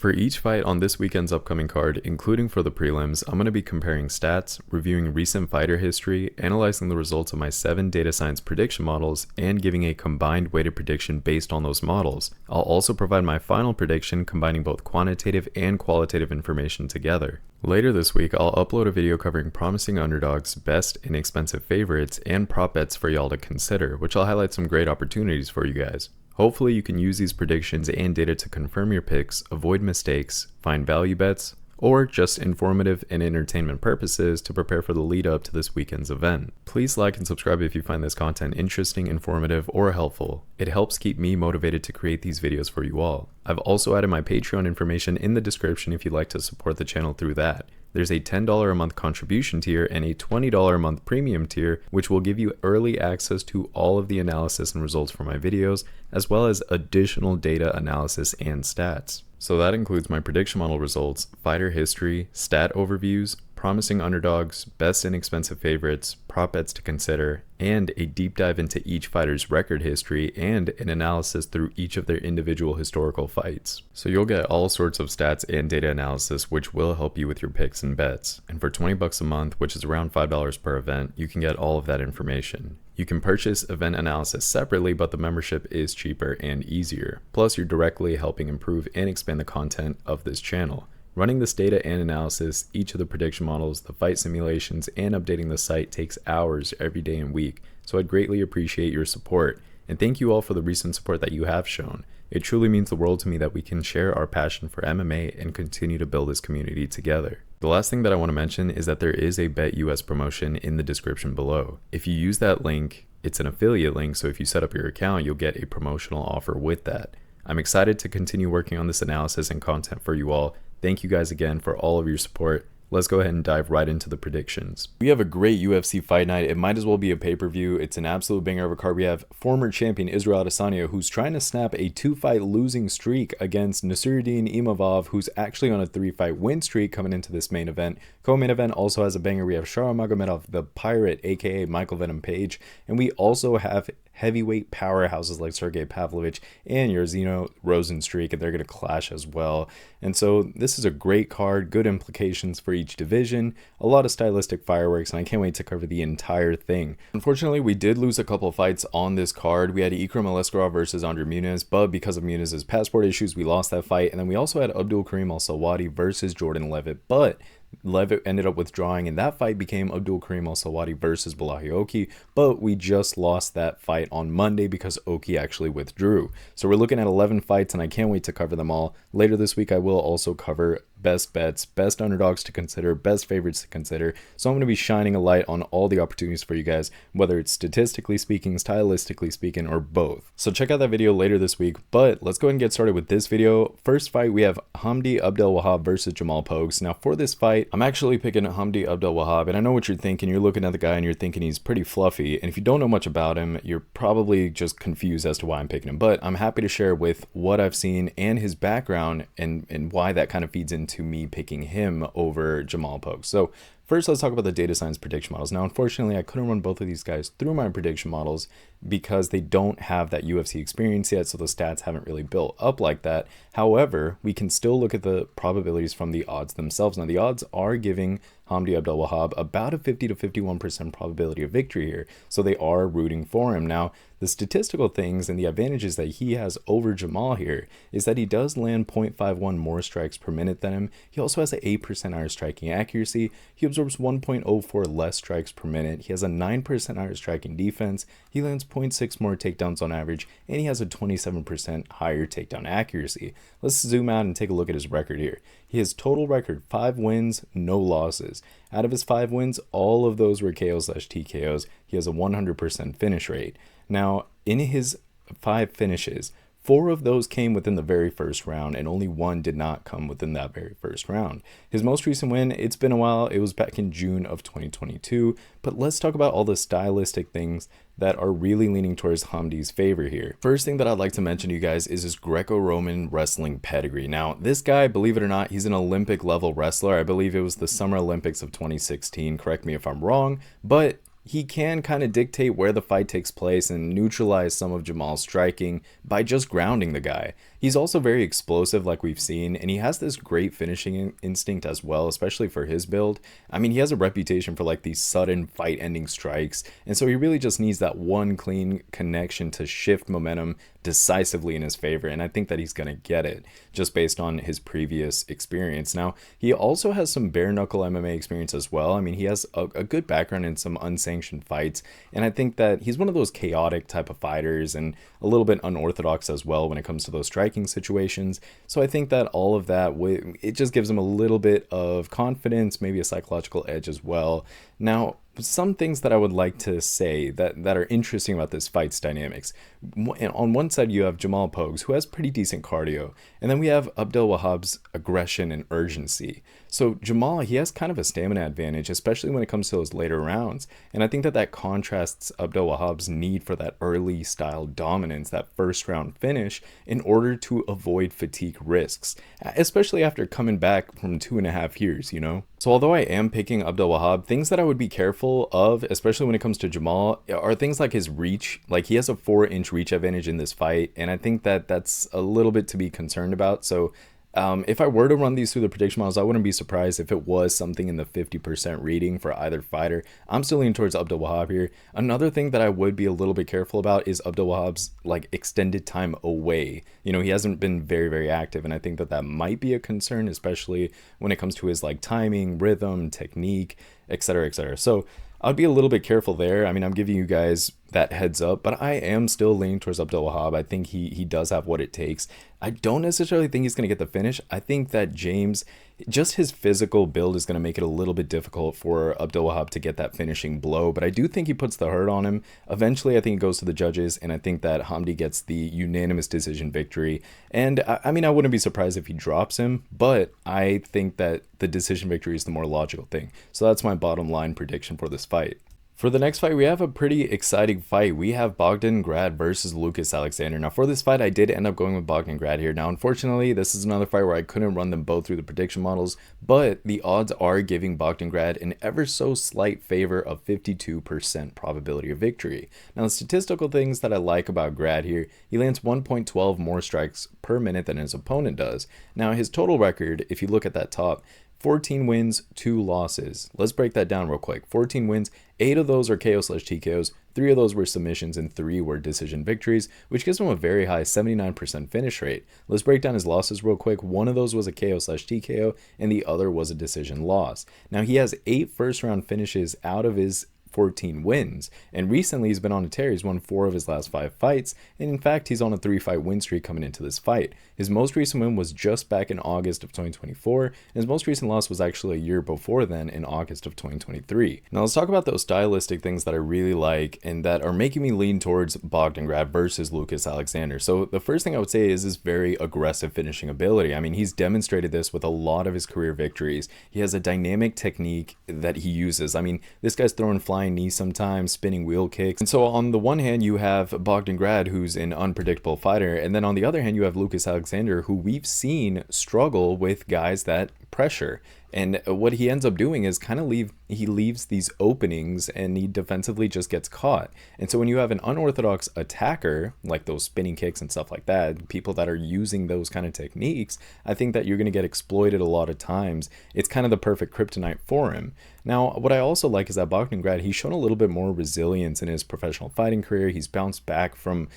For each fight on this weekend's upcoming card, including for the prelims, I'm going to be comparing stats, reviewing recent fighter history, analyzing the results of my 7 data science prediction models, and giving a combined weighted prediction based on those models. I'll also provide my final prediction combining both quantitative and qualitative information together. Later this week, I'll upload a video covering promising underdogs, best inexpensive favorites, and prop bets for y'all to consider, which I'll highlight some great opportunities for you guys. Hopefully you can use these predictions and data to confirm your picks, avoid mistakes, find value bets, or just informative and entertainment purposes to prepare for the lead up to this weekend's event. Please like and subscribe if you find this content interesting, informative, or helpful. It helps keep me motivated to create these videos for you all. I've also added my Patreon information in the description if you'd like to support the channel through that. There's a $10 a month contribution tier and a $20 a month premium tier, which will give you early access to all of the analysis and results for my videos, as well as additional data analysis and stats. So that includes my prediction model results, fighter history, stat overviews, promising underdogs, best inexpensive favorites, prop bets to consider, and a deep dive into each fighter's record history and an analysis through each of their individual historical fights. So you'll get all sorts of stats and data analysis which will help you with your picks and bets. And for $20 a month, which is around $5 per event, you can get all of that information. You can purchase event analysis separately, but the membership is cheaper and easier. Plus, you're directly helping improve and expand the content of this channel. Running this data and analysis, each of the prediction models, the fight simulations, and updating the site takes hours every day and week, so I'd greatly appreciate your support. And thank you all for the recent support that you have shown. It truly means the world to me that we can share our passion for MMA and continue to build this community together. The last thing that I want to mention is that there is a BetUS promotion in the description below. If you use that link, it's an affiliate link, so if you set up your account, you'll get a promotional offer with that. I'm excited to continue working on this analysis and content for you all. Thank you guys again for all of your support. Let's go ahead and dive right into the predictions. We have a great UFC fight night. It might as well be a pay-per-view. It's an absolute banger of a card. We have former champion Israel Adesanya, who's trying to snap a 2-fight losing streak against Nassourdine Imavov, who's actually on a 3-fight win streak coming into this main event. Co-main event also has a banger. We have Nurmagomedov, the Pirate, aka Michael Venom Page, and we also have heavyweight powerhouses like Sergei and Jairzinho, Rozenstruik, and they're going to clash as well. And so this is a great card, good implications for each division, a lot of stylistic fireworks, and I can't wait to cover the entire thing. Unfortunately, we did lose a couple of fights on this card. We had Ikram Aliskerov versus Andre Muniz, but because of Muniz's passport issues, we lost that fight. And then we also had Abdulkarim Al-Sawadi versus Jordan Levitt, but Levitt ended up withdrawing, and that fight became Abdulkarim Al-Sawadi versus Balahi Oki, but we just lost that fight on Monday because Oki actually withdrew. So we're looking at 11 fights, and I can't wait to cover them all. Later this week, I will also cover best bets, best underdogs to consider, best favorites to consider. So I'm going to be shining a light on all the opportunities for you guys, whether it's statistically speaking, stylistically speaking, or both. So check out that video later this week, but let's go ahead and get started with this video. First fight, we have Hamdy Abdelwahab versus Jamal Pogues. Now for this fight, I'm actually picking Hamdy Abdelwahab, and I know what you're thinking. You're looking at the guy and you're thinking he's pretty fluffy, and if you don't know much about him, you're probably just confused as to why I'm picking him, but I'm happy to share with what I've seen and his background and why that kind of feeds into me picking him over Jamal Pogues. So first, let's talk about the data science prediction models. Now, unfortunately, I couldn't run both of these guys through my prediction models because they don't have that UFC experience yet, so the stats haven't really built up like that. However, we can still look at the probabilities from the odds themselves. Now, the odds are giving Hamdy Abdelwahab about a 50 to 51% probability of victory here, so they are rooting for him. Now, the statistical things and the advantages that he has over Jamal here is that he does land 0.51 more strikes per minute than him. He also has an 8% higher striking accuracy. He absorbs 1.04 less strikes per minute. He has a 9% higher striking defense. He lands 0.6 more takedowns on average, and he has a 27% higher takedown accuracy. Let's zoom out and take a look at his record here. He has total record 5 wins, no losses. Out of his 5 wins, all of those were KO/TKOs. He has a 100% finish rate. Now, in his 5 finishes, 4 of those came within the very first round, and only 1 did not come within that very first round. His most recent win, it's been a while, it was back in June of 2022, but let's talk about all the stylistic things that are really leaning towards Hamdy's favor here. First thing that I'd like to mention to you guys is his Greco-Roman wrestling pedigree. Now, this guy, believe it or not, he's an Olympic level wrestler. I believe it was the Summer Olympics of 2016, correct me if I'm wrong, but he can kind of dictate where the fight takes place and neutralize some of Jamal's striking by just grounding the guy. He's also very explosive, like we've seen, and he has this great finishing instinct as well, especially for his build. I mean, he has a reputation for like these sudden fight-ending strikes, and so he really just needs that one clean connection to shift momentum decisively in his favor, and I think that he's going to get it just based on his previous experience. Now, he also has some bare-knuckle MMA experience as well. I mean, he has a good background in some unsanctioned fights, and I think that he's one of those chaotic type of fighters and a little bit unorthodox as well when it comes to those striking situations. So I think that all of that, it just gives him a little bit of confidence, maybe a psychological edge as well. Now, some things that I would like to say that are interesting about this fight's dynamics. On one side, you have Jamal Pogues, who has pretty decent cardio, and then we have Abdelwahab's aggression and urgency. So Jamal, he has kind of a stamina advantage, especially when it comes to those later rounds, and I think that contrasts Abdelwahab's need for that early style dominance, that first round finish, in order to avoid fatigue risks, especially after coming back from 2.5 years, you know? So although I am picking Abdelwahab, things that I would be careful of, especially when it comes to Jamal, are things like his reach. Like, he has a 4-inch reach advantage in this fight, and I think that that's a little bit to be concerned about. So if I were to run these through the prediction models, I wouldn't be surprised if it was something in the 50% reading for either fighter. I'm still leaning towards Abdelwahab here. Another thing that I would be a little bit careful about is Abdelwahab's like extended time away. You know, he hasn't been very, very active, and I think that that might be a concern, especially when it comes to his like timing, rhythm, technique, etc., etc. So I'd be a little bit careful there. I mean, I'm giving you guys that heads up, but I am still leaning towards Abdelwahab. I think he does have what it takes. I don't necessarily think he's going to get the finish. I think that James, just his physical build is going to make it a little bit difficult for Abdelwahab to get that finishing blow, but I do think he puts the hurt on him. Eventually, I think it goes to the judges, and I think that Hamdy gets the unanimous decision victory. And I mean, I wouldn't be surprised if he drops him, but I think that the decision victory is the more logical thing. So that's my bottom line prediction for this fight. For the next fight, we have a pretty exciting fight. We have Bogdan Grad versus Lucas Alexander. Now, for this fight, I did end up going with Bogdan Grad here. Now, unfortunately, this is another fight where I couldn't run them both through the prediction models, but the odds are giving Bogdan Grad an ever so slight favor of 52% probability of victory. Now, the statistical things that I like about Grad here, he lands 1.12 more strikes per minute than his opponent does. Now, his total record, if you look at that top, 14 wins, 2 losses. Let's break that down real quick. 14 wins, 8 of those are KO/TKOs, 3 of those were submissions, and 3 were decision victories, which gives him a very high 79% finish rate. Let's break down his losses real quick. 1 of those was a KO/TKO, and the other was a decision loss. Now, he has 8 first-round finishes out of his 14 wins, and recently he's been on a tear. He's won 4 of his last 5 fights, and in fact he's on a 3-fight win streak coming into this fight. His most recent win was just back in August of 2024, and his most recent loss was actually a year before then, in August of 2023. Now let's talk about those stylistic things that I really like and that are making me lean towards Bogdan Grad versus Lucas Alexander. So the first thing I would say is his very aggressive finishing ability. I mean, he's demonstrated this with a lot of his career victories. He has a dynamic technique that he uses. I mean, this guy's throwing flying knees sometimes, spinning wheel kicks. And so on the one hand, you have Bogdan Grad, who's an unpredictable fighter, and then on the other hand, you have Lucas Alexander, who we've seen struggle with guys that pressure. And what he ends up doing is kind of leaves these openings, and he defensively just gets caught. And so when you have an unorthodox attacker, like those spinning kicks and stuff like that, people that are using those kind of techniques, I think that you're going to get exploited a lot of times. It's kind of the perfect kryptonite for him. Now, what I also like is that Bogdan Grad, he's shown a little bit more resilience in his professional fighting career. He's bounced back from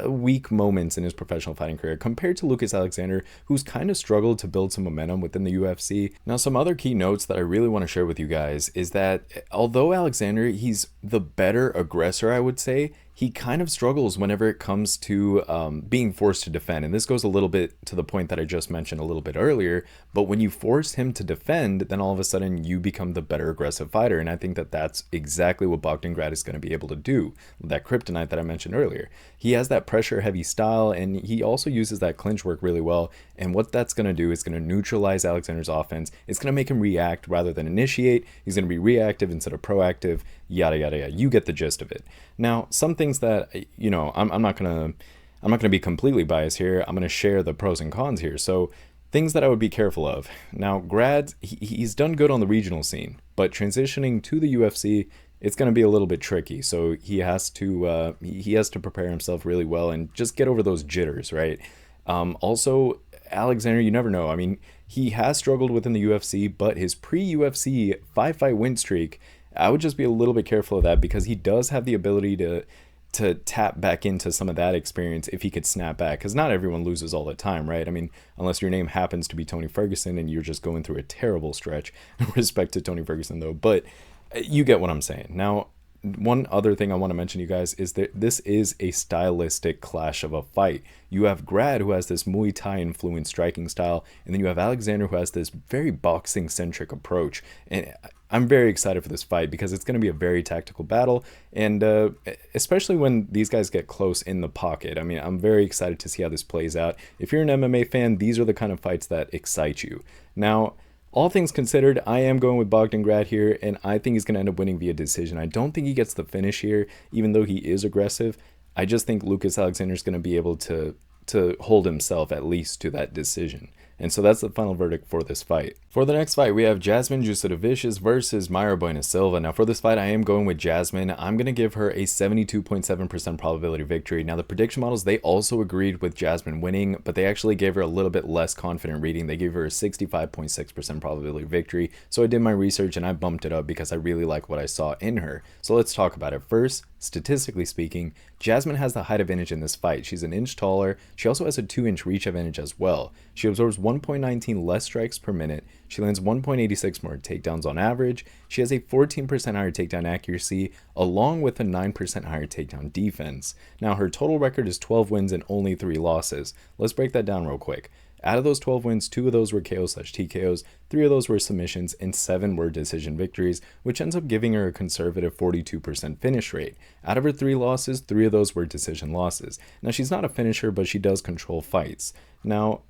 weak moments in his professional fighting career compared to Lucas Alexander, who's kind of struggled to build some momentum within the UFC. Now, some other key notes that I really want to share with you guys is that although Alexander, he's the better aggressor, I would say, he kind of struggles whenever it comes to being forced to defend. And this goes a little bit to the point that I just mentioned a little bit earlier. But when you force him to defend, then all of a sudden you become the better aggressive fighter. And I think that that's exactly what Bogdan Grad is going to be able to do. That kryptonite that I mentioned earlier. He has that pressure heavy style, and he also uses that clinch work really well. And what that's going to do is going to neutralize Alexander's offense. It's going to make him react rather than initiate. He's going to be reactive instead of proactive, yada, yada, yada. You get the gist of it. Now, some things that, you know, I'm not going to be completely biased here. I'm going to share the pros and cons here. So things that I would be careful of. Now, Grad, he's done good on the regional scene, but transitioning to the UFC, it's going to be a little bit tricky. So he has to prepare himself really well and just get over those jitters, right? Also, Alexander, you never know. I mean, he has struggled within the UFC, but his pre-UFC 5-fight win streak, I would just be a little bit careful of that because he does have the ability to tap back into some of that experience if he could snap back, because not everyone loses all the time, right? I mean, unless your name happens to be Tony Ferguson and you're just going through a terrible stretch. Respect to Tony Ferguson though, but you get what I'm saying. Now, one other thing I want to mention to you guys is that this is a stylistic clash of a fight. You have Grad, who has this Muay Thai influenced striking style, and then you have Alexander, who has this very boxing centric approach. And I'm very excited for this fight because it's going to be a very tactical battle, and especially when these guys get close in the pocket. I mean, I'm very excited to see how this plays out. If you're an MMA fan, these are the kind of fights that excite you. Now, all things considered, I am going with Bogdan Grad here, and I think he's going to end up winning via decision. I don't think he gets the finish here, even though he is aggressive. I just think Lucas Alexander is going to be able to hold himself at least to that decision. And so that's the final verdict for this fight. For the next fight, we have Jasmine Jasudavicius versus Mayra Bueno Silva. Now for this fight, I am going with Jasmine. I'm going to give her a 72.7% probability victory. Now the prediction models, they also agreed with Jasmine winning, but they actually gave her a little bit less confident reading. They gave her a 65.6% probability victory. So I did my research and I bumped it up because I really like what I saw in her. So let's talk about it. First, statistically speaking, Jasmine has the height advantage in this fight. She's an inch taller. She also has a 2-inch reach advantage as well. She absorbs 1.19 less strikes per minute. She lands 1.86 more takedowns on average. She has a 14% higher takedown accuracy, along with a 9% higher takedown defense. Now, her total record is 12 wins and only 3 losses. Let's break that down real quick. Out of those 12 wins, 2 of those were KO/TKOs, 3 of those were submissions, and 7 were decision victories, which ends up giving her a conservative 42% finish rate. Out of her 3 losses, 3 of those were decision losses. Now, she's not a finisher, but she does control fights. Now,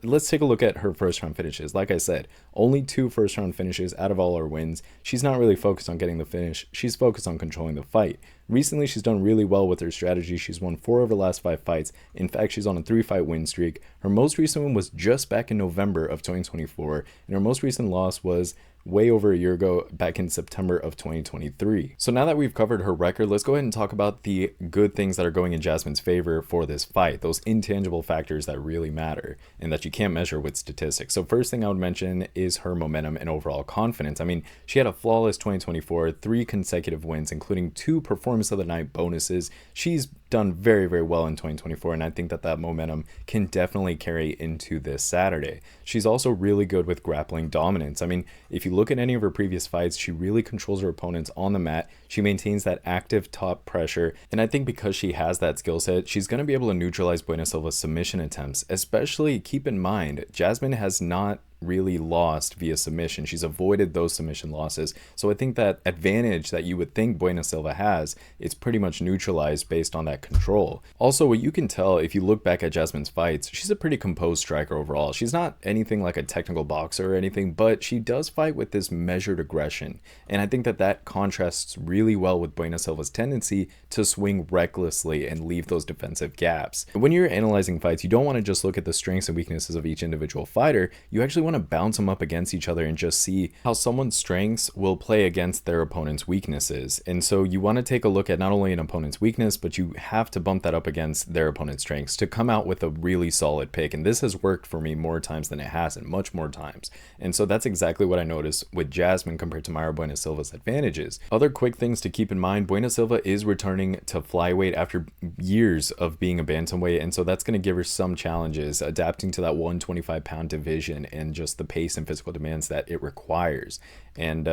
let's take a look at her first round finishes. Like I said, only 2 first round finishes out of all her wins. She's not really focused on getting the finish. She's focused on controlling the fight. Recently, she's done really well with her strategy. She's won 4 of her last 5 fights. In fact, she's on a 3-fight win streak. Her most recent one was just back in November of 2024, and her most recent loss was way over a year ago, back in September of 2023. So now that we've covered her record, let's go ahead and talk about the good things that are going in Jasmine's favor for this fight, those intangible factors that really matter and that you can't measure with statistics. So first thing I would mention is her momentum and overall confidence. I mean, she had a flawless 2024, 3 consecutive wins, including 2 performance of the night bonuses. She's done very, very well in 2024, and I think that momentum can definitely carry into this Saturday. She's also really good with grappling dominance. I mean, if you look at any of her previous fights, she really controls her opponents on the mat. She maintains that active top pressure, and I think because she has that skill set, she's going to be able to neutralize Bueno Silva's submission attempts. Especially keep in mind, Jasmine has not really lost via submission. She's avoided those submission losses. So I think that advantage that you would think Bueno Silva has, it's pretty much neutralized based on that control. Also, what you can tell if you look back at Jasmine's fights, she's a pretty composed striker overall. She's not anything like a technical boxer or anything, but she does fight with this measured aggression. And I think that contrasts really well with Bueno Silva's tendency to swing recklessly and leave those defensive gaps. When you're analyzing fights, you don't want to just look at the strengths and weaknesses of each individual fighter. You actually want to bounce them up against each other and just see how someone's strengths will play against their opponent's weaknesses. And so you want to take a look at not only an opponent's weakness, but you have to bump that up against their opponent's strengths to come out with a really solid pick. And this has worked for me more times than it hasn't, much more times. And so that's exactly what I noticed with Jasmine compared to Mayra Bueno Silva's advantages. Other quick things to keep in mind, Bueno Silva is returning to flyweight after years of being a bantamweight, and so that's going to give her some challenges adapting to that 125-pound division and just the pace and physical demands that it requires. And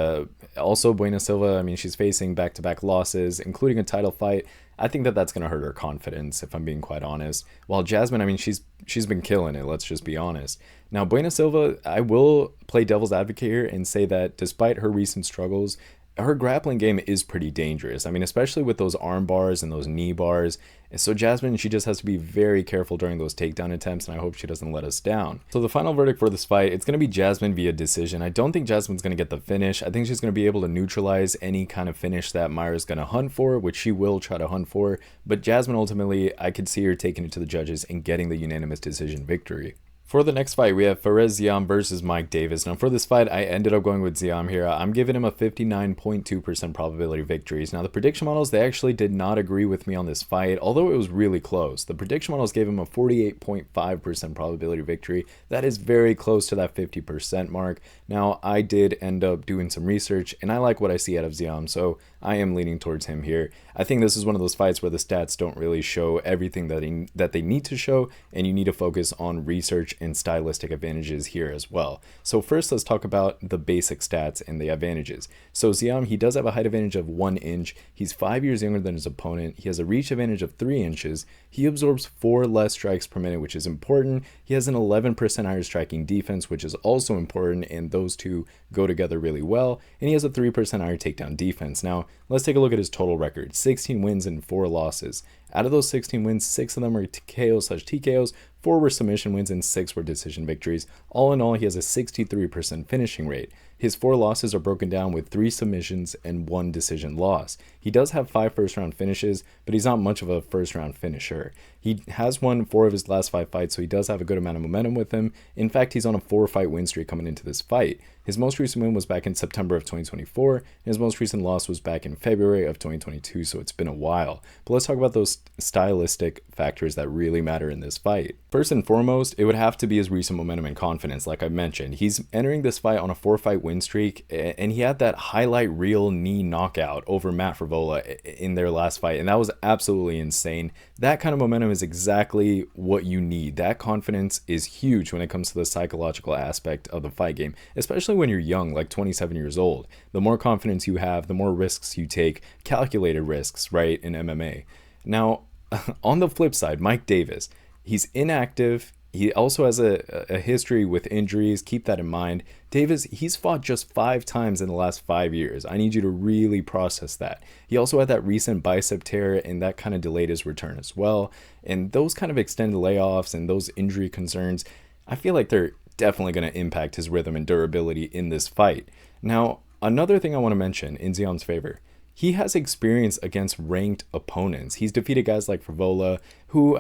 also Bueno Silva, I mean, she's facing back-to-back losses, including a title fight. I think that's going to hurt her confidence, if I'm being quite honest. While Jasmine, I mean, she's been killing it, let's just be honest. Now, Bueno Silva, I will play devil's advocate here and say that despite her recent struggles, her grappling game is pretty dangerous. I mean, especially with those arm bars and those knee bars. And so Jasmine, she just has to be very careful during those takedown attempts, and I hope she doesn't let us down. So the final verdict for this fight, it's going to be Jasmine via decision. I don't think Jasmine's going to get the finish. I think she's going to be able to neutralize any kind of finish that Mayra's going to hunt for, which she will try to hunt for. But Jasmine, ultimately, I could see her taking it to the judges and getting the unanimous decision victory. For the next fight, we have Ziam versus Mike Davis. Now, for this fight, I ended up going with Ziam here. I'm giving him a 59.2% probability of victories. Now, the prediction models, they actually did not agree with me on this fight, although it was really close. The prediction models gave him a 48.5% probability of victory. That is very close to that 50% mark. Now, I did end up doing some research, and I like what I see out of Ziam, so I am leaning towards him here. I think this is one of those fights where the stats don't really show everything that they need to show, and you need to focus on research and stylistic advantages here as well. So first, let's talk about the basic stats and the advantages. So Ziam, he does have a height advantage of 1 inch. He's 5 years younger than his opponent. He has a reach advantage of 3 inches. He absorbs 4 less strikes per minute, which is important. He has an 11% higher striking defense, which is also important, and those two go together really well. And he has a 3% higher takedown defense. Now, let's take a look at his total record. 16 wins and 4 losses. Out of those 16 wins, 6 of them are KOs/TKOs, 4 were submission wins, and 6 were decision victories. All in all, he has a 63% finishing rate. His 4 losses are broken down with 3 submissions and 1 decision loss. He does have 5 first-round finishes, but he's not much of a first-round finisher. He has won 4 of his last 5 fights, so he does have a good amount of momentum with him. In fact, he's on a 4-fight win streak coming into this fight. His most recent win was back in September of 2024, and his most recent loss was back in February of 2022, so it's been a while. But let's talk about those stylistic factors that really matter in this fight. First and foremost, it would have to be his recent momentum and confidence, like I mentioned. He's entering this fight on a 4-fight win streak, and he had that highlight reel knee knockout over Matt Frevola in their last fight, and that was absolutely insane. That kind of momentum is exactly what you need. That confidence is huge when it comes to the psychological aspect of the fight game, especially when you're young, like 27 years old. The more confidence you have, the more risks you take, calculated risks, right, in MMA. Now, on the flip side, Mike Davis, he's inactive. He also has a history with injuries. Keep that in mind. Davis, he's fought just 5 times in the last 5 years. I need you to really process that. He also had that recent bicep tear, and that kind of delayed his return as well. And those kind of extended layoffs and those injury concerns, I feel like they're definitely going to impact his rhythm and durability in this fight. Now, another thing I want to mention in Ziam's favor, he has experience against ranked opponents. He's defeated guys like Frevola, who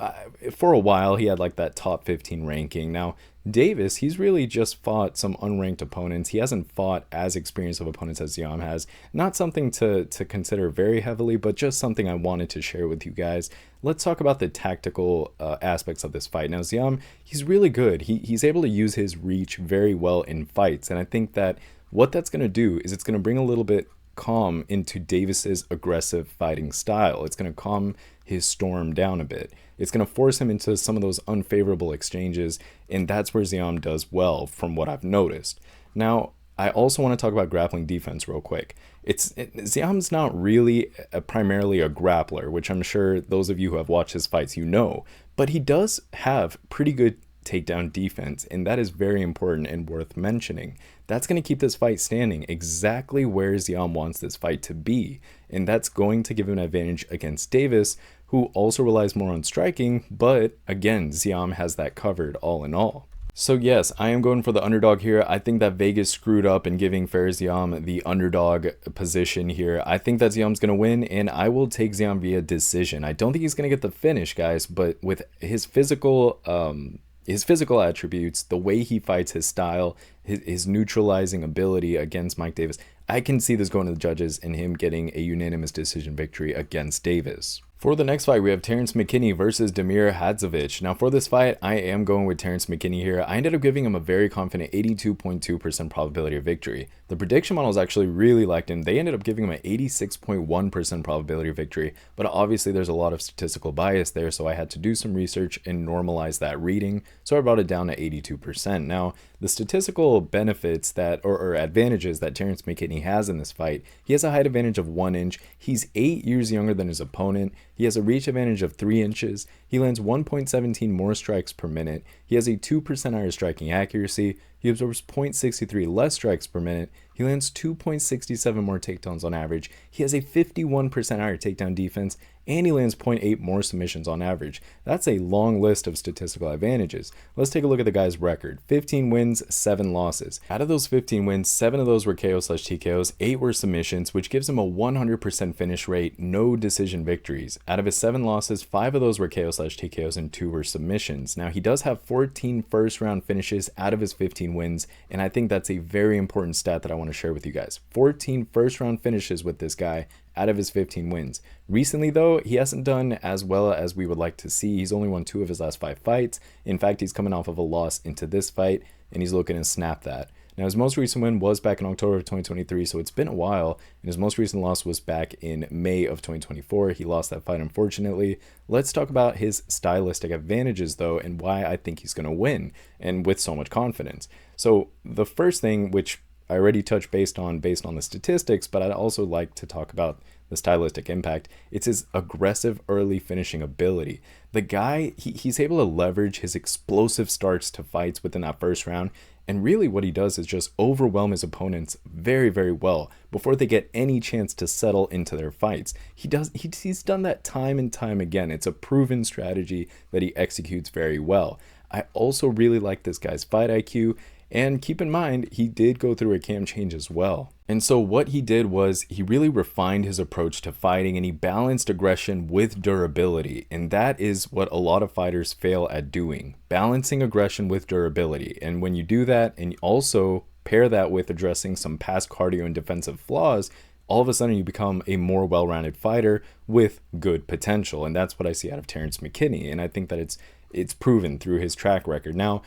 for a while he had like that top 15 ranking. Now, Davis, he's really just fought some unranked opponents. He hasn't fought as experienced of opponents as Ziam has. Not something to consider very heavily, but just something I wanted to share with you guys. Let's talk about the tactical aspects of this fight. Now, Ziam, he's really good. He's able to use his reach very well in fights, and I think that what that's going to do is it's going to bring a little bit calm into Davis's aggressive fighting style. It's going to calm his storm down a bit. It's going to force him into some of those unfavorable exchanges, and that's where Ziam does well from what I've noticed. Now, I also want to talk about grappling defense real quick. Ziam's not really primarily a grappler, which I'm sure those of you who have watched his fights, you know, but he does have pretty good takedown defense, and that is very important and worth mentioning. That's going to keep this fight standing exactly where Ziam wants this fight to be, and that's going to give him an advantage against Davis, who also relies more on striking, but again, Ziam has that covered all in all. So yes, I am going for the underdog here. I think that Vegas screwed up in giving Ziam the underdog position here. I think that Ziam's going to win, and I will take Ziam via decision. I don't think he's going to get the finish, guys, but with his physical attributes, the way he fights, his style, his neutralizing ability against Mike Davis, I can see this going to the judges and him getting a unanimous decision victory against Davis. For the next fight, we have Terrance McKinney versus Damir Hadzovic. Now, for this fight, I am going with Terrance McKinney here. I ended up giving him a very confident 82.2% probability of victory. The prediction models actually really liked him. They ended up giving him an 86.1% probability of victory, but obviously there's a lot of statistical bias there, so I had to do some research and normalize that reading, so I brought it down to 82%. Now, the statistical benefits that or advantages that Terrance McKinney has in this fight, he has a height advantage of 1 inch. He's 8 years younger than his opponent. He has a reach advantage of 3 inches. He lands 1.17 more strikes per minute. He has a 2% higher striking accuracy, he absorbs 0.63 less strikes per minute, he lands 2.67 more takedowns on average, he has a 51% higher takedown defense, and he lands 0.8 more submissions on average. That's a long list of statistical advantages. Let's take a look at the guy's record. 15 wins, 7 losses. Out of those 15 wins, 7 of those were KO/TKOs, 8 were submissions, which gives him a 100% finish rate, no decision victories. Out of his 7 losses, 5 of those were KO/TKOs and 2 were submissions. Now, he does have 14 first-round finishes out of his 15 wins, and I think that's a very important stat that I want to share with you guys. 14 first-round finishes with this guy out of his 15 wins. Recently, though, he hasn't done as well as we would like to see. He's only won 2 of his last 5 fights. In fact, he's coming off of a loss into this fight, and he's looking to snap that. Now, his most recent win was back in October of 2023, so it's been a while, and his most recent loss was back in May of 2024. He lost that fight, unfortunately. Let's talk about his stylistic advantages, though, and why I think he's going to win, and with so much confidence. So, the first thing, which I already touched based on the statistics, but I'd also like to talk about the stylistic impact. It's his aggressive early finishing ability. The guy, he's able to leverage his explosive starts to fights within that first round, and really what he does is just overwhelm his opponents very, very well before they get any chance to settle into their fights. He's done that time and time again. It's a proven strategy that he executes very well. I also really like this guy's fight IQ. And keep in mind, he did go through a cam change as well. And so what he did was he really refined his approach to fighting, and he balanced aggression with durability. And that is what a lot of fighters fail at doing, balancing aggression with durability. And when you do that and also pair that with addressing some past cardio and defensive flaws, all of a sudden you become a more well-rounded fighter with good potential. And that's what I see out of Terrance McKinney. And I think that it's proven through his track record. Now,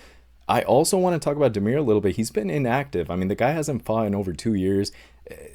I also want to talk about Damir a little bit. He's been inactive. I mean, the guy hasn't fought in over 2 years.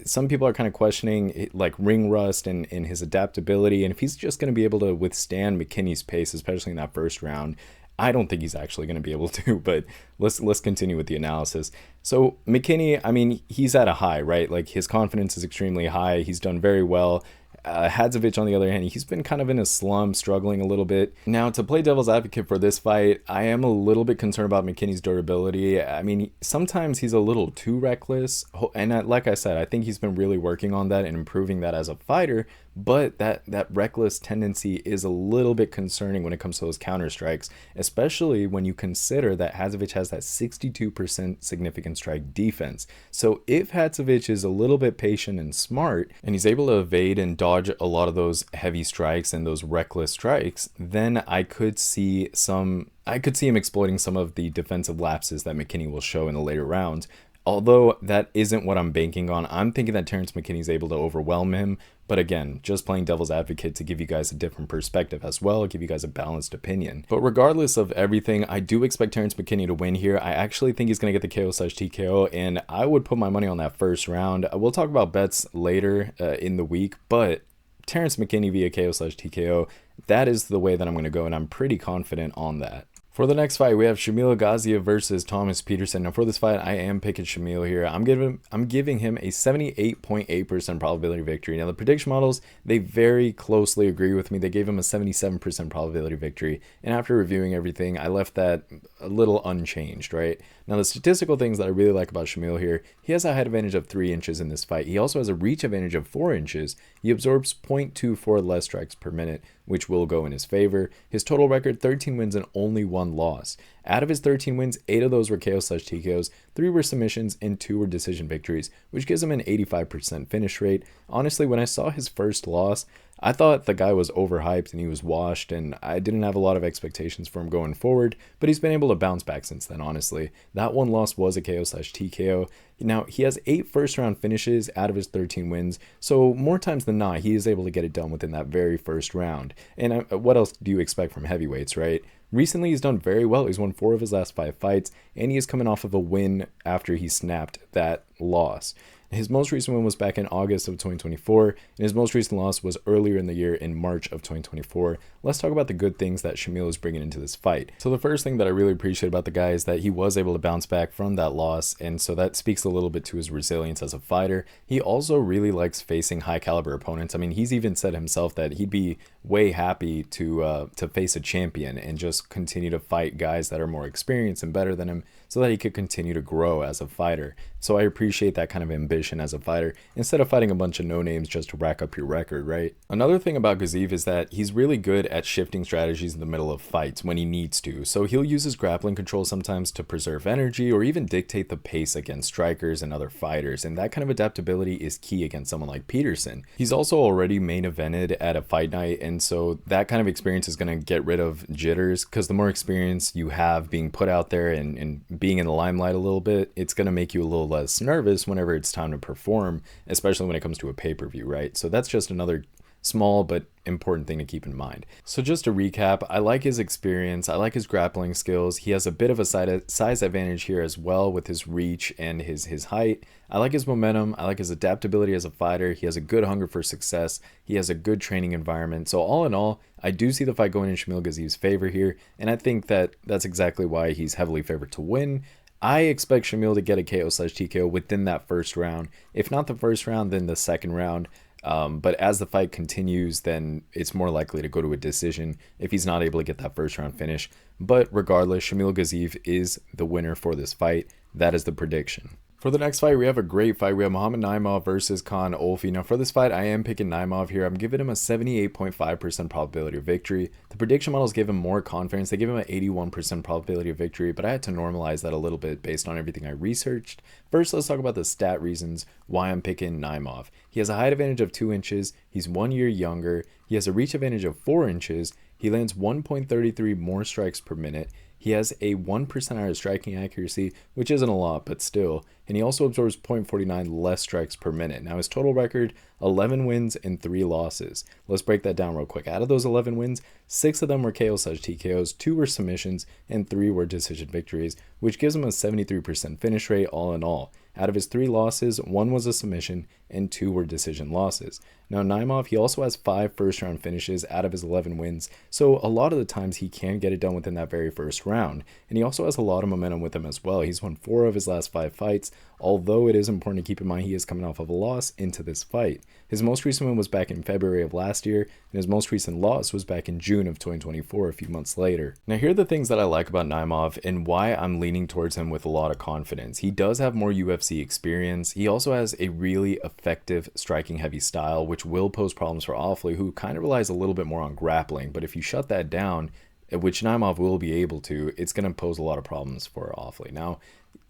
Some people are kind of questioning like ring rust and his adaptability. And if he's just going to be able to withstand McKinney's pace, especially in that first round, I don't think he's actually going to be able to. But let's continue with the analysis. So McKinney, I mean, he's at a high, right? Like his confidence is extremely high. He's done very well. Hadzovic, on the other hand, he's been kind of in a slump, struggling a little bit. Now, to play devil's advocate for this fight, I am a little bit concerned about McKinney's durability. I mean, sometimes he's a little too reckless. And like I said, I think he's been really working on that and improving that as a fighter. But that reckless tendency is a little bit concerning when it comes to those counter strikes, especially when you consider that Hadzovic has that 62% significant strike defense. So if Hadzovic is a little bit patient and smart, and he's able to evade and dodge a lot of those heavy strikes and those reckless strikes, then I could see him exploiting some of the defensive lapses that McKinney will show in the later rounds. Although that isn't what I'm banking on. I'm thinking that Terrance McKinney's able to overwhelm him. But again, just playing devil's advocate to give you guys a different perspective as well, give you guys a balanced opinion. But regardless of everything, I do expect Terrance McKinney to win here. I actually think he's going to get the KO/TKO, and I would put my money on that first round. We'll talk about bets later in the week, but Terrance McKinney via KO/TKO, that is the way that I'm going to go, and I'm pretty confident on that. For the next fight, we have Shamil Gaziev versus Thomas Petersen. Now, for this fight, I am picking Shamil here. I'm giving him a 78.8% probability victory. Now, the prediction models, they very closely agree with me. They gave him a 77% probability victory. And after reviewing everything, I left that a little unchanged, right? Now, the statistical things that I really like about Shamil here, he has a height advantage of 3 inches in this fight. He also has a reach advantage of 4 inches. He absorbs 0.24 less strikes per minute, which will go in his favor. His total record, 13 wins and only 1 loss. Out of his 13 wins, 8 of those were KO/TKOs, 3 were submissions, and 2 were decision victories, which gives him an 85% finish rate. Honestly, when I saw his first loss, I thought the guy was overhyped and he was washed, and I didn't have a lot of expectations for him going forward, but he's been able to bounce back since then, honestly. That one loss was a KO/TKO. Now, he has 8 first-round finishes out of his 13 wins, so more times than not, he is able to get it done within that very first round. And what else do you expect from heavyweights, right? Recently, he's done very well. He's won 4 of his last 5 fights, and he is coming off of a win after he snapped that loss. His most recent win was back in August of 2024, and his most recent loss was earlier in the year in March of 2024. Let's talk about the good things that Shamil is bringing into this fight. So the first thing that I really appreciate about the guy is that he was able to bounce back from that loss, and so that speaks a little bit to his resilience as a fighter. He also really likes facing high caliber opponents. I mean, he's even said himself that he'd be way happy to face a champion and just continue to fight guys that are more experienced and better than him. so that he could continue to grow as a fighter. So I appreciate that kind of ambition as a fighter, instead of fighting a bunch of no-names just to rack up your record, right? Another thing about Gaziev is that he's really good at shifting strategies in the middle of fights when he needs to. So he'll use his grappling control sometimes to preserve energy or even dictate the pace against strikers and other fighters, and that kind of adaptability is key against someone like Petersen. He's also already main evented at a fight night, and so that kind of experience is going to get rid of jitters, because the more experience you have being put out there and being in the limelight a little bit, it's going to make you a little less nervous whenever it's time to perform, especially when it comes to a pay-per-view, right? So that's just another small but important thing to keep in mind. So just to recap, I like his experience, I like his grappling skills. He has a bit of a size advantage here as well with his reach and his height. I like his momentum, I like his adaptability as a fighter. He has a good hunger for success, he has a good training environment. So all in all, I do see the fight going in Shamil Gaziev's favor here, and I think that that's exactly why he's heavily favored to win. I expect Shamil to get a KO/TKO within that first round. If not the first round, then the second round. But as the fight continues, then it's more likely to go to a decision if he's not able to get that first round finish. But regardless, Shamil Gaziev is the winner for this fight. That is the prediction. For the next fight, we have a great fight. We have Muhammad Naimov versus Kaan Ofli. Now for this fight, I am picking Naimov here. I'm giving him a 78.5% probability of victory. The prediction models give him more confidence. They give him an 81% probability of victory, but I had to normalize that a little bit based on everything I researched. First, let's talk about the stat reasons why I'm picking Naimov. He has a height advantage of 2 inches. He's 1 year younger. He has a reach advantage of 4 inches. He lands 1.33 more strikes per minute. He has a 1% higher striking accuracy, which isn't a lot, but still. And he also absorbs 0.49 less strikes per minute. Now his total record, 11 wins and 3 losses. Let's break that down real quick. Out of those 11 wins, 6 of them were KO/TKOs, 2 were submissions, and 3 were decision victories, which gives him a 73% finish rate all in all. Out of his 3 losses, 1 was a submission and 2 were decision losses. Now Naimov, he also has 5 first round finishes out of his 11 wins, so a lot of the times he can get it done within that very first round. And he also has a lot of momentum with him as well. He's won 4 of his last 5 fights, although it is important to keep in mind he is coming off of a loss into this fight. His most recent win was back in February of last year, and his most recent loss was back in June of 2024, a few months later. Now here are the things that I like about Naimov and why I'm leaning towards him with a lot of confidence. He does have more UFC experience. He also has a really effective striking heavy style, which will pose problems for Ofli, who kind of relies a little bit more on grappling, but if you shut that down, which Naimov will be able to, it's going to pose a lot of problems for Ofli. Now,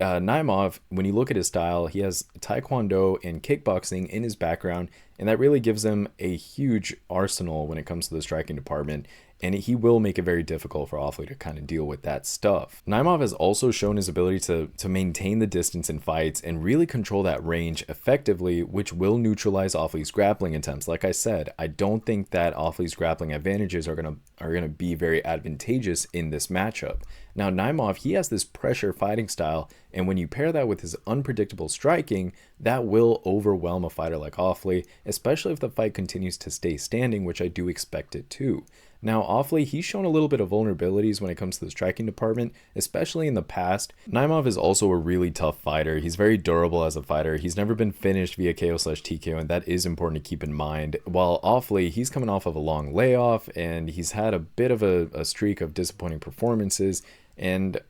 Naimov, when you look at his style, he has Taekwondo and kickboxing in his background, and that really gives him a huge arsenal when it comes to the striking department, and he will make it very difficult for Ofli to kind of deal with that stuff. Naimov has also shown his ability to maintain the distance in fights and really control that range effectively, which will neutralize Ofli's grappling attempts. Like I said, I don't think that Ofli's grappling advantages are gonna be very advantageous in this matchup. Now Naimov, he has this pressure fighting style, and when you pair that with his unpredictable striking, that will overwhelm a fighter like Ofli, especially if the fight continues to stay standing, which I do expect it to. Now Ofli, he's shown a little bit of vulnerabilities when it comes to the striking department, especially in the past. Naimov is also a really tough fighter. He's very durable as a fighter. He's never been finished via KO/TKO, and that is important to keep in mind. While Ofli, he's coming off of a long layoff, and he's had a bit of a streak of disappointing performances, and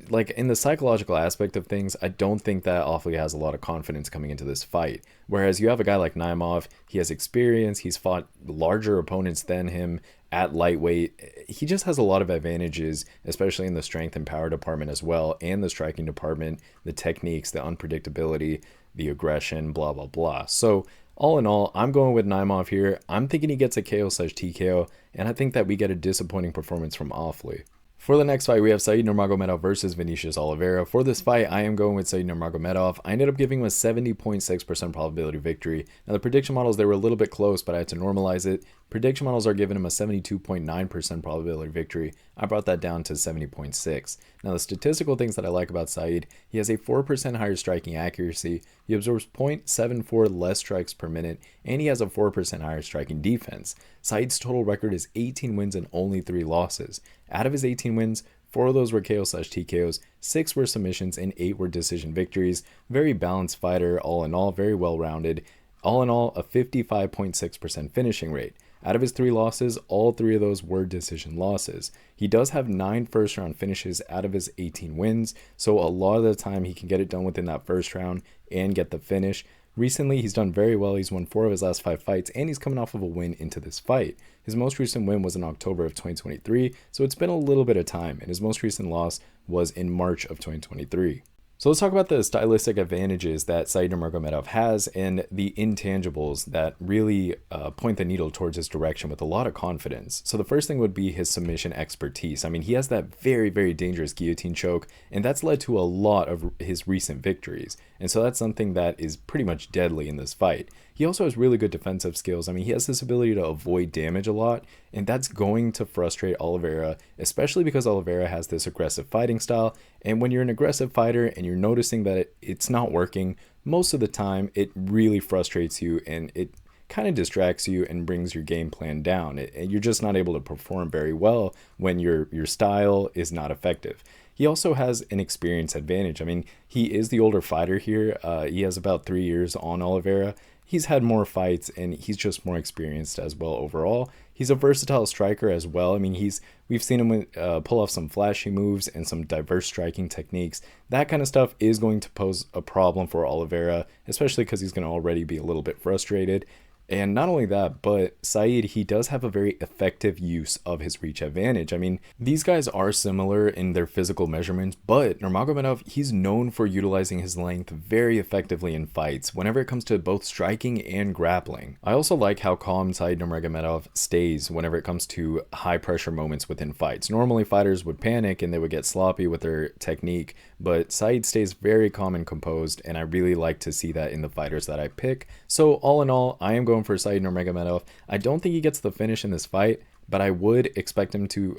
like in the psychological aspect of things, I don't think that Ofli has a lot of confidence coming into this fight. Whereas you have a guy like Naimov, he has experience, he's fought larger opponents than him at lightweight. He just has a lot of advantages, especially in the strength and power department as well, and the striking department, the techniques, the unpredictability, the aggression, blah, blah, blah. So all in all, I'm going with Naimov here. I'm thinking he gets a KO/TKO, and I think that we get a disappointing performance from Ofli. For the next fight, we have Said Nurmagomedov versus Vinicius Oliveira. For this fight, I am going with Said Nurmagomedov. I ended up giving him a 70.6% probability of victory. Now, the prediction models, they were a little bit close, but I had to normalize it. Prediction models are giving him a 72.9% probability of victory. I brought that down to 70.6. Now, the statistical things that I like about Said, he has a 4% higher striking accuracy, he absorbs 0.74 less strikes per minute, and he has a 4% higher striking defense. Said's total record is 18 wins and only 3 losses. Out of his 18 wins, 4 of those were KO/TKOs, 6 were submissions, and 8 were decision victories. Very balanced fighter, all in all, very well-rounded. All in all, a 55.6% finishing rate. Out of his 3 losses, all 3 of those were decision losses. He does have 9 first-round finishes out of his 18 wins, so a lot of the time he can get it done within that first round and get the finish. Recently, he's done very well. He's won 4 of his last 5 fights, and he's coming off of a win into this fight. His most recent win was in October of 2023, so it's been a little bit of time, and his most recent loss was in March of 2023. So let's talk about the stylistic advantages that Said Nurmagomedov has and the intangibles that really point the needle towards his direction with a lot of confidence. So the first thing would be his submission expertise. I mean, he has that very, very dangerous guillotine choke, and that's led to a lot of his recent victories. And so that's something that is pretty much deadly in this fight. He also has really good defensive skills. I mean, he has this ability to avoid damage a lot, and that's going to frustrate Oliveira, especially because Oliveira has this aggressive fighting style. And when you're an aggressive fighter and you're noticing that it's not working, most of the time it really frustrates you and it kind of distracts you and brings your game plan down. You're just not able to perform very well when your style is not effective. He also has an experience advantage. I mean, he is the older fighter here. He has about 3 years on Oliveira. He's had more fights and he's just more experienced as well overall. He's a versatile striker as well. I mean, we've seen him pull off some flashy moves and some diverse striking techniques. That kind of stuff is going to pose a problem for Oliveira, especially because he's going to already be a little bit frustrated. And not only that, but Said, he does have a very effective use of his reach advantage. I mean, these guys are similar in their physical measurements, but Nurmagomedov, he's known for utilizing his length very effectively in fights whenever it comes to both striking and grappling. I also like how calm Said Nurmagomedov stays whenever it comes to high pressure moments within fights. Normally fighters would panic and they would get sloppy with their technique, but Said stays very calm and composed, and I really like to see that in the fighters that I pick. So all in all, I am going for Said Nurmagomedov. I don't think he gets the finish in this fight, but I would expect him to,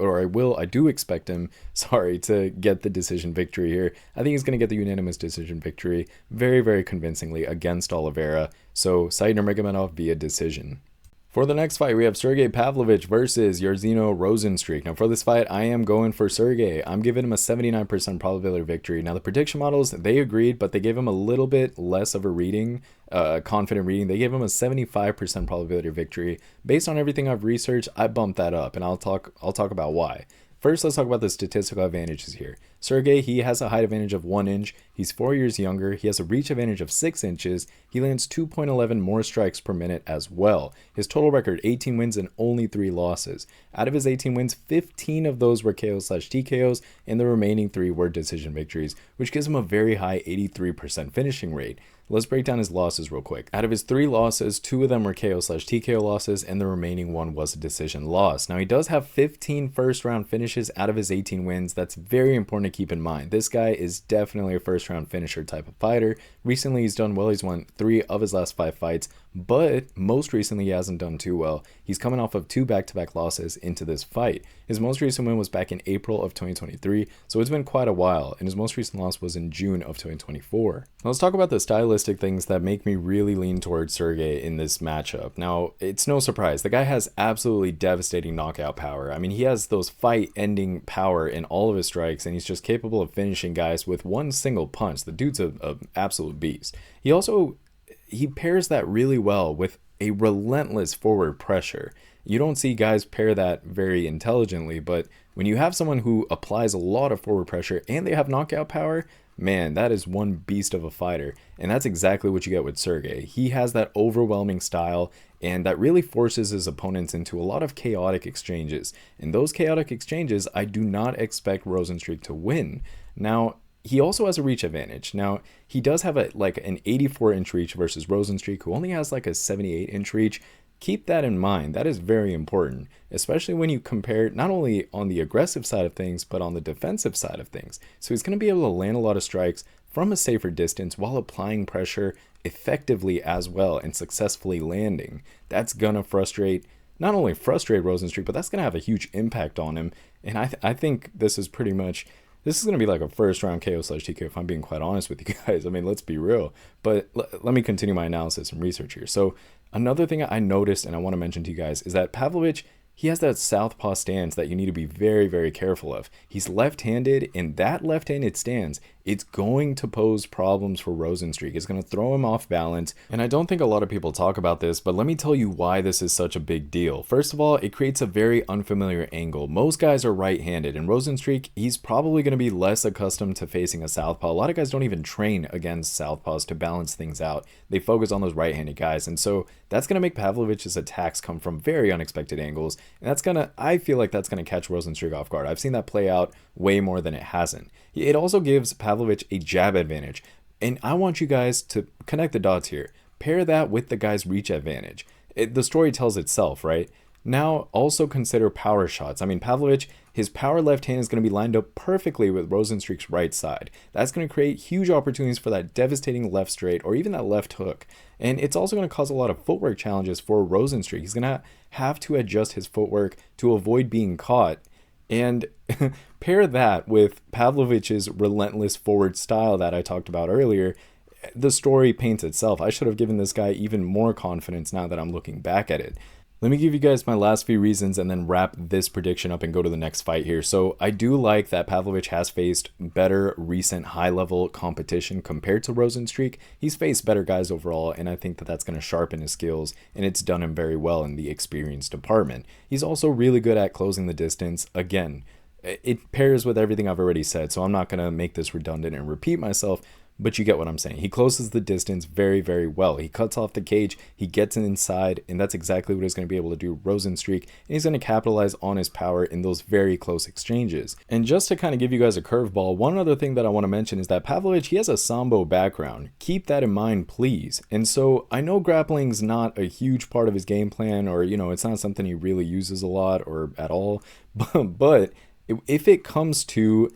I do expect him, to get the decision victory here. I think he's going to get the unanimous decision victory very, very convincingly against Oliveira. So Said Nurmagomedov via decision. For the next fight, we have Sergei Pavlovich versus Jairzinho Rozenstruik. Now, for this fight, I am going for Sergei. I'm giving him a 79% probability victory. Now, the prediction models, they agreed, but they gave him a little bit less of a reading, confident reading. They gave him a 75% probability victory. Based on everything I've researched, I bumped that up, and I'll talk about why. First, let's talk about the statistical advantages here. Sergei, he has a height advantage of 1 inch. He's 4 years younger. He has a reach advantage of 6 inches. He lands 2.11 more strikes per minute as well. His total record, 18 wins and only 3 losses. Out of his 18 wins, 15 of those were KO/TKOs, and the remaining 3 were decision victories, which gives him a very high 83% finishing rate. Let's break down his losses real quick. Out of his 3 losses, 2 of them were KO/TKO losses, and the remaining 1 was a decision loss. Now, he does have 15 first-round finishes out of his 18 wins. That's very important to keep in mind. This guy is definitely a first-round finisher type of fighter. Recently, he's done well. He's won 3 of his last 5 fights, but most recently, he hasn't done too well. He's coming off of 2 back-to-back losses into this fight. His most recent win was back in April of 2023, so it's been quite a while, and his most recent loss was in June of 2024. Now, let's talk about the stylistic things that make me really lean towards Sergei in this matchup. Now, it's no surprise. The guy has absolutely devastating knockout power. I mean, he has those fight-ending power in all of his strikes, and he's just capable of finishing guys with one single punch. The dude's an absolute beast. He pairs that really well with a relentless forward pressure. You don't see guys pair that very intelligently, but when you have someone who applies a lot of forward pressure and they have knockout power, man, that is one beast of a fighter. And that's exactly what you get with Sergei. He has that overwhelming style, and that really forces his opponents into a lot of chaotic exchanges. In those chaotic exchanges, I do not expect Rozenstruik to win. Now, he also has a reach advantage. Now, he does have an 84-inch reach versus Rozenstruik, who only has like a 78-inch reach. Keep that in mind. That is very important, especially when you compare not only on the aggressive side of things, but on the defensive side of things. So he's going to be able to land a lot of strikes from a safer distance while applying pressure effectively as well and successfully landing. That's going to not only frustrate Rozenstruik, but that's going to have a huge impact on him. And I think this is going to be like a first-round KO/TKO, if I'm being quite honest with you guys. I mean, let's be real. But let me continue my analysis and research here. So another thing I noticed and I want to mention to you guys is that Pavlovich, he has that southpaw stance that you need to be very, very careful of. He's left-handed, and that left-handed stance it's going to pose problems for Rozenstruik. It's going to throw him off balance. And I don't think a lot of people talk about this, but let me tell you why this is such a big deal. First of all, it creates a very unfamiliar angle. Most guys are right-handed, and Rozenstruik, he's probably going to be less accustomed to facing a southpaw. A lot of guys don't even train against southpaws to balance things out. They focus on those right-handed guys, and so that's going to make Pavlovich's attacks come from very unexpected angles, and that's going to, I feel like that's going to catch Rozenstruik off guard. I've seen that play out way more than it hasn't. It also gives Pavlovich a jab advantage, and I want you guys to connect the dots here. Pair that with the guy's reach advantage. The story tells itself, right? Now, also consider power shots. I mean, Pavlovich, his power left hand is going to be lined up perfectly with Rozenstruik's right side. That's going to create huge opportunities for that devastating left straight or even that left hook. And it's also going to cause a lot of footwork challenges for Rozenstruik. He's going to have to adjust his footwork to avoid being caught. And pair that with Pavlovich's relentless forward style that I talked about earlier, the story paints itself. I should have given this guy even more confidence now that I'm looking back at it. Let me give you guys my last few reasons and then wrap this prediction up and go to the next fight here. So I do like that Pavlovich has faced better recent high-level competition compared to Rozenstruik. He's faced better guys overall, and I think that that's going to sharpen his skills, and it's done him very well in the experience department. He's also really good at closing the distance. Again, it pairs with everything I've already said, so I'm not going to make this redundant and repeat myself, but you get what I'm saying. He closes the distance very, very well. He cuts off the cage, he gets inside, and that's exactly what he's going to be able to do, Rozenstruik, and he's going to capitalize on his power in those very close exchanges. And just to kind of give you guys a curveball, one other thing that I want to mention is that Pavlovich, he has a Sambo background. Keep that in mind, please. And so I know grappling's not a huge part of his game plan, or, you know, it's not something he really uses a lot or at all, but if it comes to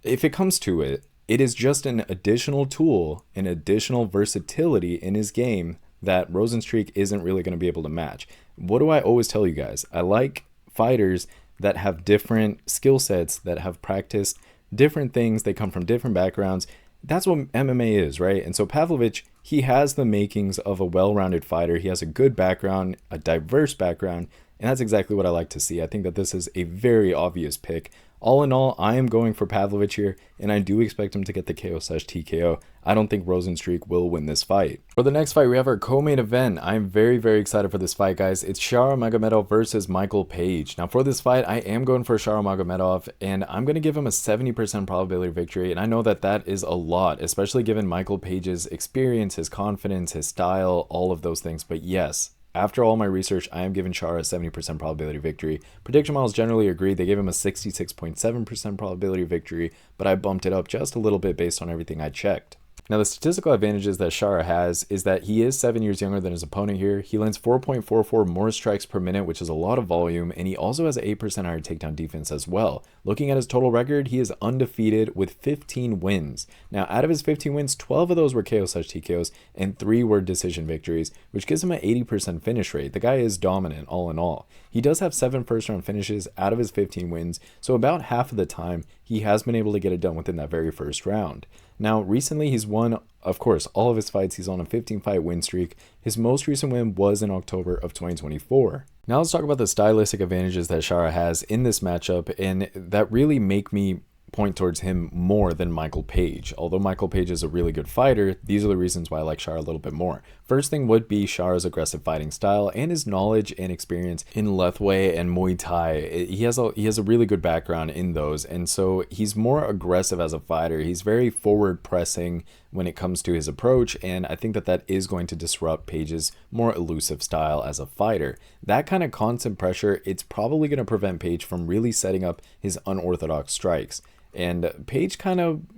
it, it is just an additional tool, an additional versatility in his game that Rozenstruik isn't really going to be able to match. What do I always tell you guys? I like fighters that have different skill sets, that have practiced different things, they come from different backgrounds. That's what MMA is, right? And so Pavlovich, he has the makings of a well-rounded fighter. He has a good background, a diverse background, and that's exactly what I like to see. I think that this is a very obvious pick. All in all, I am going for Pavlovich here, and I do expect him to get the KO/TKO. I don't think Rozenstruik will win this fight. For the next fight, we have our co-main event. I'm very, very excited for this fight, guys. It's Nurmagomedov versus Michael Page. Now, for this fight, I am going for Nurmagomedov, and I'm going to give him a 70% probability of victory, and I know that that is a lot, especially given Michael Page's experience, his confidence, his style, all of those things. But yes, after all my research, I am giving Chara a 70% probability of victory. Prediction models generally agree. They gave him a 66.7% probability of victory, but I bumped it up just a little bit based on everything I checked. Now, the statistical advantages that Chara has is that he is 7 years younger than his opponent here. He lands 4.44 more strikes per minute, which is a lot of volume, and he also has an 8% higher takedown defense as well. Looking at his total record, he is undefeated with 15 wins. Now, out of his 15 wins, 12 of those were KO/TKOs, and 3 were decision victories, which gives him an 80% finish rate. The guy is dominant all in all. He does have 7 first-round finishes out of his 15 wins, so about half of the time, he has been able to get it done within that very first round. Now, recently he's won, of course, all of his fights. He's on a 15-fight win streak. His most recent win was in October of 2024. Now let's talk about the stylistic advantages that Chara has in this matchup, and that really make me point towards him more than Michael Page. Although Michael Page is a really good fighter, these are the reasons why I like Chara a little bit more. First thing would be Chara's aggressive fighting style and his knowledge and experience in Lethwei and Muay Thai. He has a really good background in those, and so he's more aggressive as a fighter. He's very forward pressing when it comes to his approach, and I think that that is going to disrupt Page's more elusive style as a fighter. That kind of constant pressure, it's probably going to prevent Page from really setting up his unorthodox strikes. And Page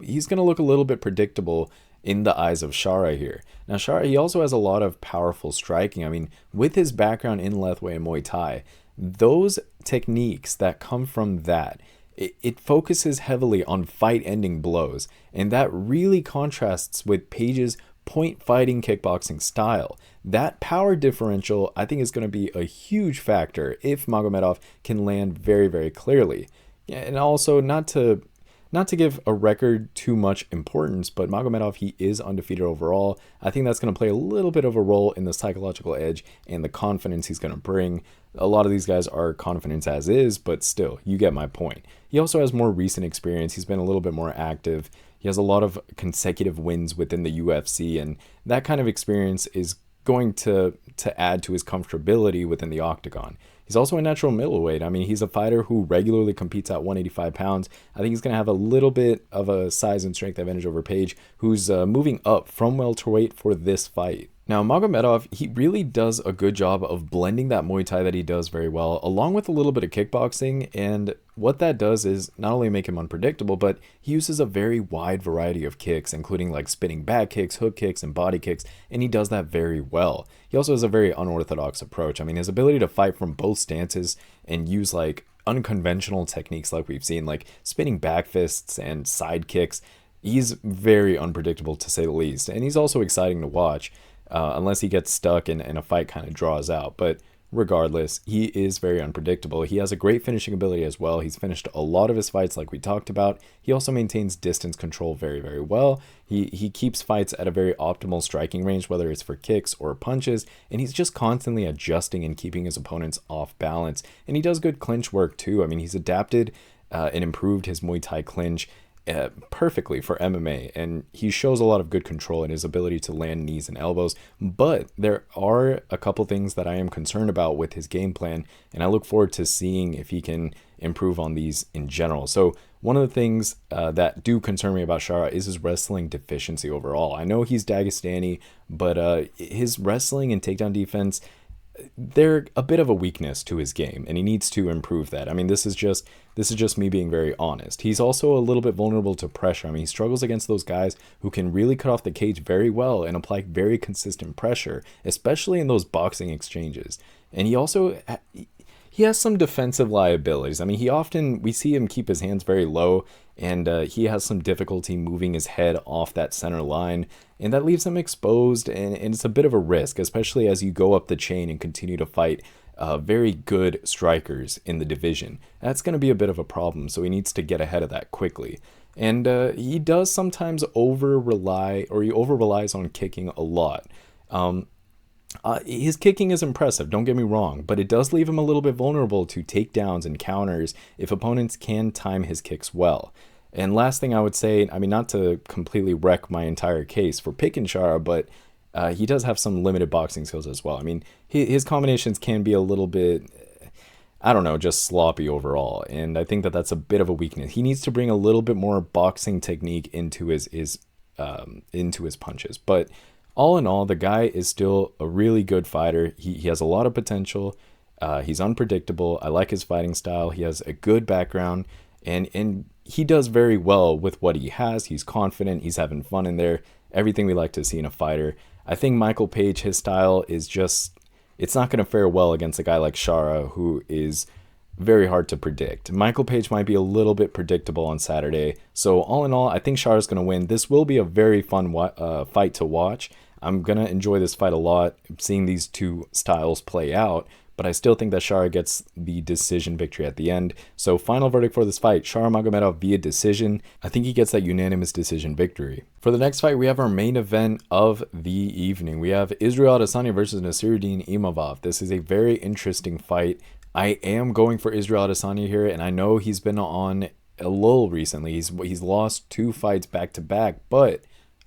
he's going to look a little bit predictable in the eyes of Chara here. Now, Chara, he also has a lot of powerful striking. I mean, with his background in Lethwei and Muay Thai, those techniques that come from that, it focuses heavily on fight-ending blows, and that really contrasts with Page's point-fighting kickboxing style. That power differential, I think, is going to be a huge factor if Magomedov can land very, very clearly. And also, not to give a record too much importance, but Magomedov, he is undefeated overall. I think that's going to play a little bit of a role in the psychological edge and the confidence he's going to bring. A lot of these guys are confident as is, but still, you get my point. He also has more recent experience. He's been a little bit more active. He has a lot of consecutive wins within the UFC, and that kind of experience is going to add to his comfortability within the octagon. He's also a natural middleweight. I mean, he's a fighter who regularly competes at 185 pounds. I think he's going to have a little bit of a size and strength advantage over Page, who's moving up from welterweight for this fight. Now, Magomedov, he really does a good job of blending that Muay Thai that he does very well, along with a little bit of kickboxing, and what that does is not only make him unpredictable, but he uses a very wide variety of kicks, including like spinning back kicks, hook kicks, and body kicks, and he does that very well. He also has a very unorthodox approach. I mean, his ability to fight from both stances and use like unconventional techniques like we've seen, like spinning back fists and side kicks, he's very unpredictable to say the least, and he's also exciting to watch. Unless he gets stuck and a fight kind of draws out. But regardless, he is very unpredictable. He has a great finishing ability as well. He's finished a lot of his fights like we talked about. He also maintains distance control very, very well. He keeps fights at a very optimal striking range, whether it's for kicks or punches, and he's just constantly adjusting and keeping his opponents off balance. And he does good clinch work too. I mean, he's adapted and improved his Muay Thai clinch perfectly for MMA, and he shows a lot of good control in his ability to land knees and elbows. But there are a couple things that I am concerned about with his game plan, and I look forward to seeing if he can improve on these in general. So one of the things that do concern me about Shara is his wrestling deficiency overall. I know he's Dagestani, but his wrestling and takedown defense, they're a bit of a weakness to his game, and he needs to improve that. I mean, this is just me being very honest. He's also a little bit vulnerable to pressure. I mean, he struggles against those guys who can really cut off the cage very well and apply very consistent pressure, especially in those boxing exchanges. And he has some defensive liabilities. I mean, we see him keep his hands very low, and he has some difficulty moving his head off that center line, and that leaves him exposed, and it's a bit of a risk, especially as you go up the chain and continue to fight very good strikers in the division. That's going to be a bit of a problem, so he needs to get ahead of that quickly. And he does sometimes over-relies on kicking a lot. His kicking is impressive, don't get me wrong, but it does leave him a little bit vulnerable to takedowns and counters if opponents can time his kicks well. And last thing I would say, I mean, not to completely wreck my entire case for picking Shara, but he does have some limited boxing skills as well. I mean, his combinations can be a little bit, I don't know, just sloppy overall, and I think that that's a bit of a weakness. He needs to bring a little bit more boxing technique into his punches, but all in all, the guy is still a really good fighter. He has a lot of potential. He's unpredictable. I like his fighting style. He has a good background, and he does very well with what he has. He's confident. He's having fun in there. Everything we like to see in a fighter. I think Michael Page, his style is just, it's not going to fare well against a guy like Shara, who is very hard to predict. Michael Page might be a little bit predictable on Saturday. So all in all, I think Shara's going to win. This will be a very fun fight to watch. I'm going to enjoy this fight a lot, seeing these two styles play out, but I still think that Shara gets the decision victory at the end. So final verdict for this fight, Shara Magomedov via decision. I think he gets that unanimous decision victory. For the next fight, we have our main event of the evening. We have Israel Adesanya versus Nassourdine Imavov. This is a very interesting fight. I am going for Israel Adesanya here, and I know he's been on a lull recently. He's lost 2 fights back to back, but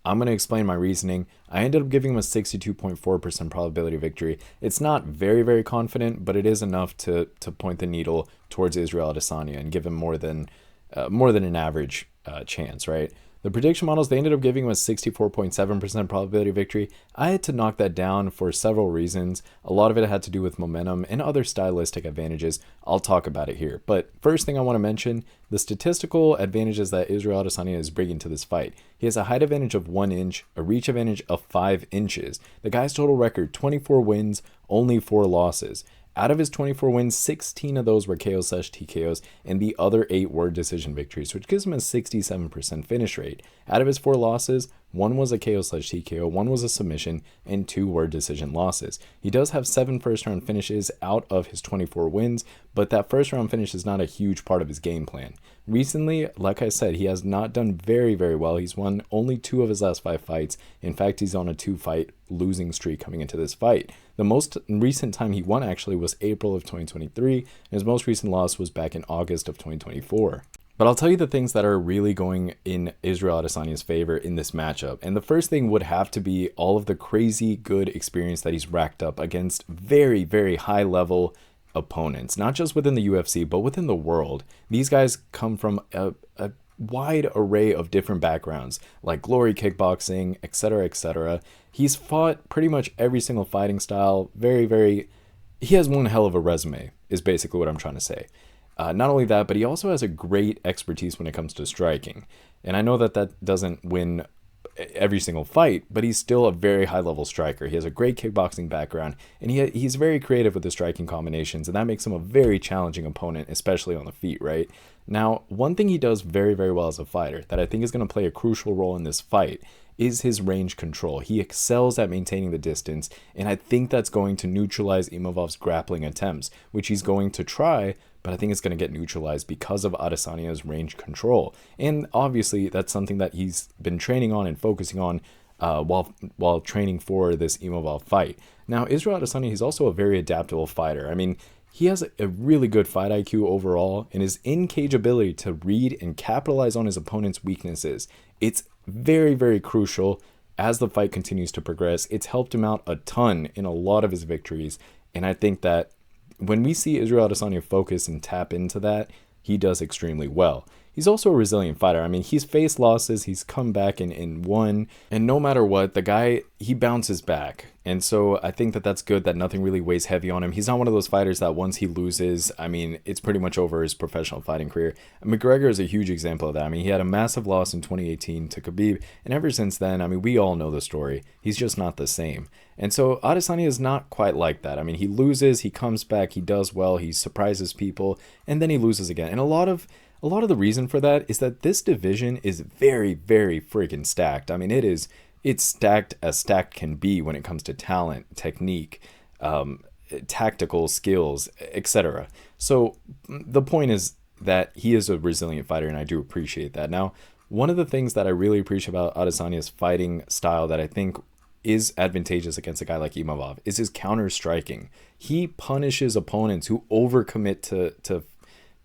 I'm going to explain my reasoning. I ended up giving him a 62.4% probability of victory. It's not very, very confident, but it is enough to point the needle towards Israel Adesanya and give him more than an average chance, right? The prediction models, they ended up giving him a 64.7% probability of victory. I had to knock that down for several reasons. A lot of it had to do with momentum and other stylistic advantages. I'll talk about it here. But first thing I want to mention, the statistical advantages that Israel Adesanya is bringing to this fight. He has a height advantage of 1 inch, a reach advantage of 5 inches. The guy's total record, 24 wins, only 4 losses. Out of his 24 wins, 16 of those were KO/TKOs, and the other 8 were decision victories, which gives him a 67% finish rate. Out of his 4 losses, 1 was a KO/TKO, 1 was a submission, and 2 were decision losses. He does have 7 first-round finishes out of his 24 wins, but that first-round finish is not a huge part of his game plan. Recently, like I said, he has not done very, very well. He's won only 2 of his last 5 fights. In fact, he's on a 2-fight losing streak coming into this fight. The most recent time he won actually was April of 2023, and his most recent loss was back in August of 2024. But I'll tell you the things that are really going in Israel Adesanya's favor in this matchup. And the first thing would have to be all of the crazy good experience that he's racked up against very, very high level opponents, not just within the UFC, but within the world. These guys come from a wide array of different backgrounds, like glory kickboxing, etc., etc. He's fought pretty much every single fighting style. He has one hell of a resume, is basically what I'm trying to say. Not only that, but he also has a great expertise when it comes to striking. And I know that that doesn't win every single fight, but he's still a very high-level striker. He has a great kickboxing background, and he's very creative with the striking combinations, and that makes him a very challenging opponent, especially on the feet, right? Now, one thing he does very, very well as a fighter that I think is going to play a crucial role in this fight is his range control. He excels at maintaining the distance, and I think that's going to neutralize Imavov's grappling attempts, which he's going to try, but I think it's going to get neutralized because of Adesanya's range control. And obviously, that's something that he's been training on and focusing on while training for this Imavov fight. Now, Israel Adesanya, he's also a very adaptable fighter. I mean, he has a really good fight IQ overall, and his in-cage ability to read and capitalize on his opponent's weaknesses. It's very, very crucial as the fight continues to progress. It's helped him out a ton in a lot of his victories, and I think that when we see Israel Adesanya focus and tap into that, he does extremely well. He's also a resilient fighter. I mean, he's faced losses, he's come back and won, and no matter what, the guy, he bounces back. And so I think that that's good, that nothing really weighs heavy on him. He's not one of those fighters that once he loses, I mean, it's pretty much over his professional fighting career. McGregor is a huge example of that. I mean, he had a massive loss in 2018 to Khabib, and ever since then, I mean, we all know the story. He's just not the same. And so Adesanya is not quite like that. I mean, he loses, he comes back, he does well, he surprises people, and then he loses again. And a lot of the reason for that is that this division is very, very freaking stacked. I mean, it's stacked as stacked can be when it comes to talent, technique, tactical skills, etc. So the point is that he is a resilient fighter, and I do appreciate that. Now, one of the things that I really appreciate about Adesanya's fighting style that I think is advantageous against a guy like Imavov is his counter striking. He punishes opponents who overcommit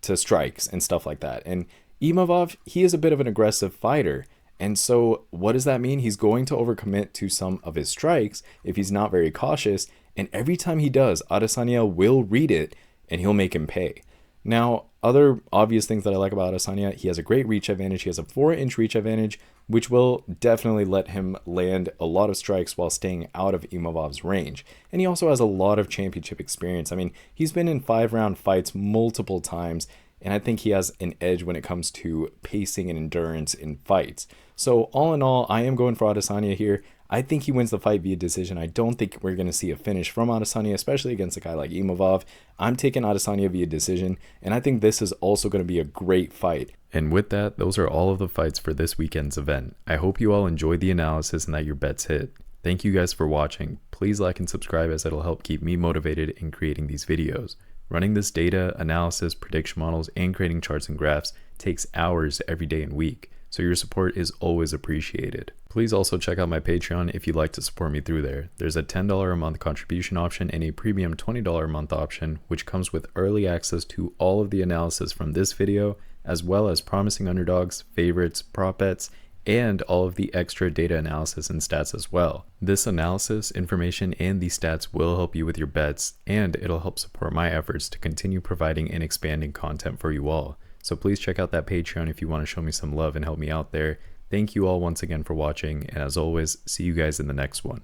to strikes and stuff like that. And Imavov, he is a bit of an aggressive fighter. And so what does that mean? He's going to overcommit to some of his strikes if he's not very cautious. And every time he does, Adesanya will read it and he'll make him pay. Now, other obvious things that I like about Adesanya, he has a great reach advantage. He has a 4-inch reach advantage, which will definitely let him land a lot of strikes while staying out of Imavov's range. And he also has a lot of championship experience. I mean, he's been in 5-round fights multiple times, and I think he has an edge when it comes to pacing and endurance in fights. So all in all, I am going for Adesanya here. I think he wins the fight via decision. I don't think we're going to see a finish from Adesanya, especially against a guy like Imavov. I'm taking Adesanya via decision, and I think this is also going to be a great fight. And with that, those are all of the fights for this weekend's event. I hope you all enjoyed the analysis and that your bets hit. Thank you guys for watching. Please like and subscribe, as it'll help keep me motivated in creating these videos. Running this data, analysis, prediction models, and creating charts and graphs takes hours every day and week, so your support is always appreciated. Please also check out my Patreon if you'd like to support me through there. There's a $10 a month contribution option and a premium $20 a month option, which comes with early access to all of the analysis from this video, as well as promising underdogs, favorites, prop bets, and all of the extra data analysis and stats as well. This analysis, information, and these stats will help you with your bets, and it'll help support my efforts to continue providing and expanding content for you all. So please check out that Patreon if you want to show me some love and help me out there. Thank you all once again for watching, and as always, see you guys in the next one.